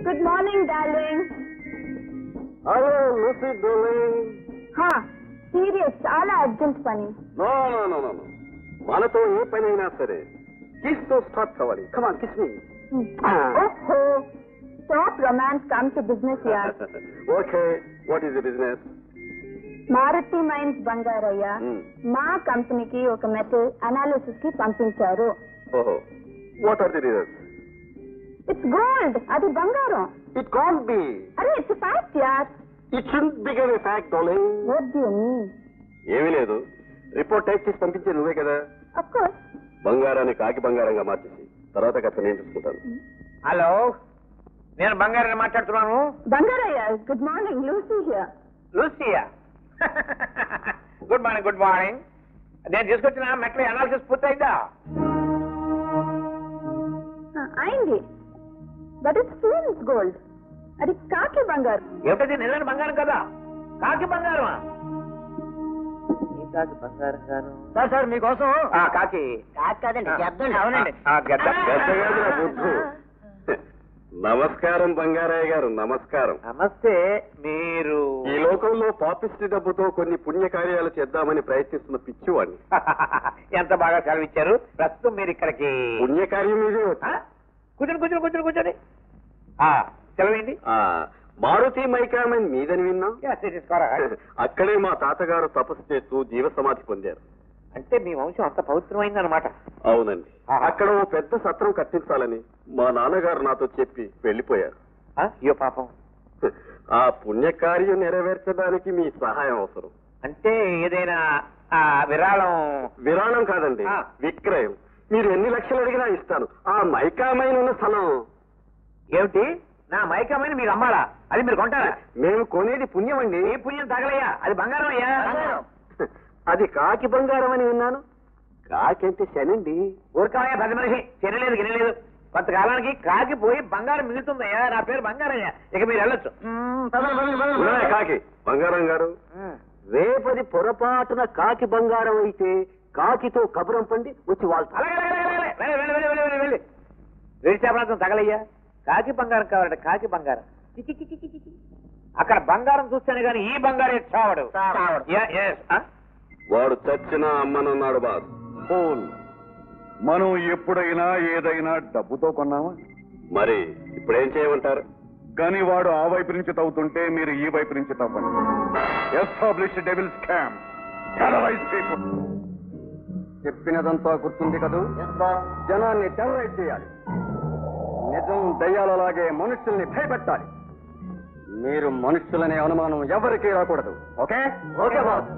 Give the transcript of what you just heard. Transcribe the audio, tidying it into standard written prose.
Good morning, darling. Hello, Lucy, darling. Serious, చాలా urgent పని. No. మనతో ఏ పని అయినా సరే కిస్ తో స్టార్ట్ కావాలి. Come on, kiss me. ఓహో, stop romance, come to business, yaar. Okay, what is the business? Maruti mines Bangarayya మా కంపెనీకి ఒక మెటల్ అనాలిసిస్ కి పంపించారు. ఓహో, what are the results? It's gold. అది బంగారం. It can't be. అరే, it's a fact, yaar. It shouldn't become a fact, darling. What do you mean? ఏమీ లేదు, రిపోర్ట్ టైప్ చేసి పంపించే నువ్వే కదా. Of course. బంగారాన్ని కాకి బంగారంగా మార్చేసి తర్వాత కథ నేను చూసుకుంటాను. హలో, నేను బంగారాన్ని మాట్లాడుతున్నాను. Bangarayya, good morning, Lucy here. Lucia, good morning. నేను తీసుకొచ్చిన మెట్ల అనాలిసిస్ పూర్తయిందా? అయింది, బట్ ఇట్స్ ఫూల్స్ గోల్డ్. అది కాకి బంగారం. ఏమిటది? నిజమైన బంగారం కదా, కాకి బంగారమా? కాకి బంగారం గాను సార్ మీకోసం. కాకి కాదండి, అవునండి. నమస్కారం బంగారయ్య గారు, నమస్కారం. నమస్తే. మీరు ఈ లోకంలో పాపిస్టి డబ్బుతో కొన్ని పుణ్యకార్యాలు చేద్దామని ప్రయత్నిస్తున్న పిచ్చివాడిని. ఎంత బాగా సెలవిచ్చారు. ప్రస్తుతం మీరు ఇక్కడికి పుణ్యకార్యం మీదే కూర్చొని సెలవేంటి? మారుతి మైకామన్ మీదని విన్నా. అక్కడే మా తాతగారు తపస్సు చేస్తూ జీవ సమాధి పొందారు. అంటే మీ వంశం అంత పవిత్రమైంది అనమాట. అవునండి. అక్కడ ఓ పెద్ద సత్రం కట్టించాలని మా నాన్నగారు నాతో చెప్పి వెళ్ళిపోయారు. అయ్యో పాపం. ఆ పుణ్యకార్యం నెరవేర్చడానికి మీ సహాయం అవసరం. అంటే ఏదైనా విరాళం కాదండి, విక్రయం. మీరు ఎన్ని లక్షలు అడిగినా ఇస్తాను. ఆ మైకామైన ఉన్న స్థలం. ఏమిటి? నా మైకామైన మీరు అమ్మాలా? అది మీరు కొంటారా? మేము కొనేది పుణ్యం అండి. ఏ పుణ్యం తగలయ్యా, అది బంగారం అయ్యా. అది కాకి బంగారం అని విన్నాను. కాకి అంటే శనండి. ఊరుకాయ పెద్ద మనిషి, చెనలేదు గినలేదు. కొంతకాలానికి కాకి పోయి బంగారం మిగులుతుందయ్యా. నా పేరు బంగారయ్యా. ఇక మీరు వెళ్ళొచ్చు. కాకి బంగారం గారు, రేపది పొరపాటున కాకి బంగారం అయితే కాకితో కబురం పండి వచ్చి వాళ్ళు వెళ్ళి వేడిచాపనాథం తగలయ్యా. కాకి బంగారం కావాలంటే కాకి బంగారం. అక్కడ బంగారం చూస్తేనే గాని ఈ బంగారం చావడు. వాడు చచ్చినా అమ్మనన్నాడు బాస్. మనం ఎప్పుడైనా ఏదైనా డబ్బుతో కొన్నామా? మరి ఇప్పుడేం చేయమంటారు? కానీ వాడు ఆ వైపు నుంచి తవ్వుతుంటే మీరు ఈ వైపు నుంచి తవ్వండి. Establish devil scam. చెప్పినదంతా గుర్తుంది కదూ? జనాన్ని టెర్రరైజ్ చేయాలి. నిజం దయ్యాలలాగే మనుషుల్ని భయపెట్టాలి. మీరు మనుషులనే అనుమానం ఎవరికీ రాకూడదు. ఓకే? Okay boss.